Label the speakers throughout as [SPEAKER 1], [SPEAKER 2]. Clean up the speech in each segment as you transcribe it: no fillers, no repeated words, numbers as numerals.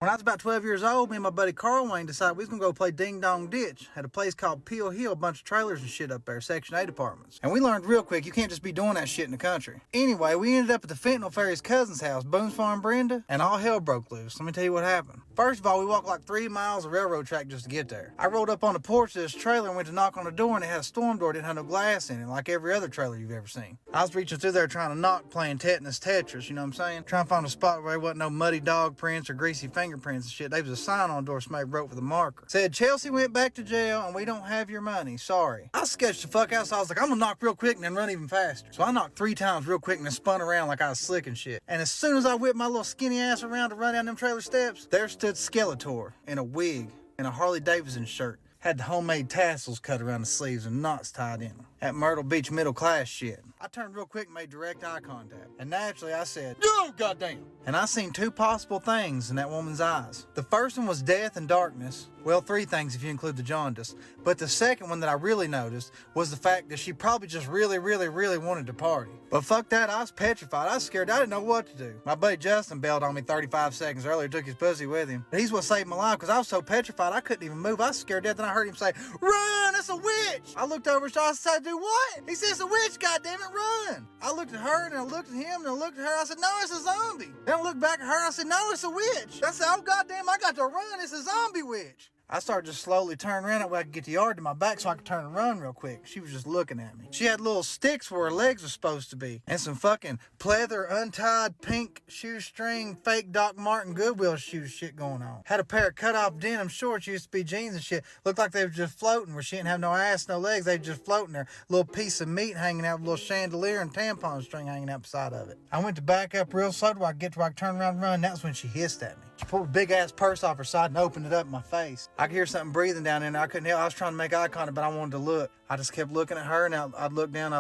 [SPEAKER 1] When I was about 12 years old, me and my buddy Carl Wayne decided we was gonna go play Ding Dong Ditch at a place called Peel Hill, a bunch of trailers and shit up there, Section 8 apartments. And we learned real quick, you can't just be doing that shit in the country. Anyway, we ended up at the Fentanyl Fairy's cousin's house, Boone's Farm Brenda, and all hell broke loose. Let me tell you what happened. First of all, we walked like 3 miles of railroad track just to get there. I rolled up on the porch of this trailer and went to knock on the door, and it had a storm door, didn't have no glass in it, like every other trailer you've ever seen. I was reaching through there trying to knock, playing tetanus Tetris, you know what I'm saying? Trying to find a spot where there wasn't no muddy dog prints or greasy fingerprints and shit. They was a sign on the door somebody wrote with a marker. Said, Chelsea went back to jail and we don't have your money. Sorry. I sketched the fuck out, so I was like, I'm gonna knock real quick and then run even faster. So I knocked 3 times real quick and then spun around like I was slick and shit. And as soon as I whipped my little skinny ass around to run down them trailer steps, there stood Skeletor in a wig and a Harley Davidson shirt. Had the homemade tassels cut around the sleeves and knots tied in them. That Myrtle Beach middle class shit. I turned real quick and made direct eye contact. And naturally I said, "No, goddamn!" And I seen 2 possible things in that woman's eyes. The first one was death and darkness. Well, 3 things if you include the jaundice. But the second one that I really noticed was the fact that she probably just really wanted to party. But fuck that, I was petrified. I was scared. I didn't know what to do. My buddy Justin bailed on me 35 seconds earlier, took his pussy with him. But he's what saved my life because I was so petrified I couldn't even move. I was scared to death. Then I heard him say, "Run, it's a witch!" I looked over and I said, "Do what?" He said, "It's a witch, goddammit, run!" I looked at her and I looked at him and I looked at her. I said, "No, it's a zombie." Then I looked back at her. I said, "No, it's a witch." I said, "Oh, goddamn, I got to run. It's a zombie witch." I started just slowly turning around that way I could get the yard to my back so I could turn and run real quick. She was just looking at me. She had little sticks where her legs were supposed to be. And some fucking pleather, untied, pink shoestring, fake Doc Martin Goodwill shoes shit going on. Had a pair of cut-off denim shorts, used to be jeans and shit. Looked like they were just floating where she didn't have no ass, no legs. They were just floating there. Little piece of meat hanging out with a little chandelier and tampon string hanging out beside of it. I went to back up real slow to where I could get to where I could turn around and run. That's when she hissed at me. She pulled a big-ass purse off her side and opened it up in my face. I could hear something breathing down in there. I couldn't help. I was trying to make eye contact, but I wanted to look. I just kept looking at her, and I'd look down,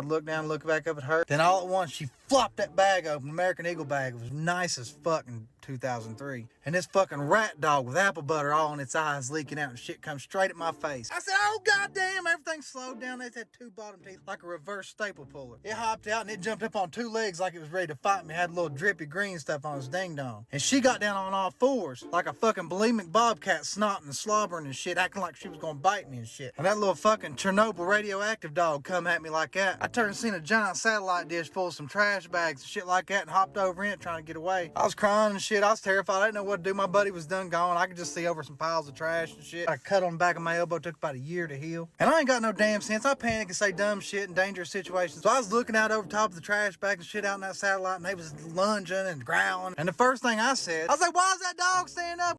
[SPEAKER 1] look back up at her. Then all at once, she flopped that bag open, American Eagle bag. It was nice as fuck in 2003. And this fucking rat dog with apple butter all in its eyes leaking out and shit comes straight at my face. I said, "Oh, goddamn," everything slowed down. It had 2 bottom teeth like a reverse staple puller. It hopped out and it jumped up on 2 legs like it was ready to fight me. It had a little drippy green stuff on its ding dong. And she got down on all 4s like a fucking bulimic bobcat, snotting and slobbering and shit, acting like she was gonna bite me and shit. And that little fucking Chernobyl radioactive dog come at me like that. I turned and seen a giant satellite dish full of some trash bags and shit like that and hopped over in it trying to get away. I was crying and shit. I was terrified. I didn't know what to do. My buddy was done gone. I could just see over some piles of trash and shit. I cut on the back of my elbow. It took about a year to heal. And I ain't got no damn sense. I panic and say dumb shit in dangerous situations. So I was looking out over top of the trash bags and shit out in that satellite, and they was lunging and growling. And the first thing I said, I was like, "Why is that dog standing up?"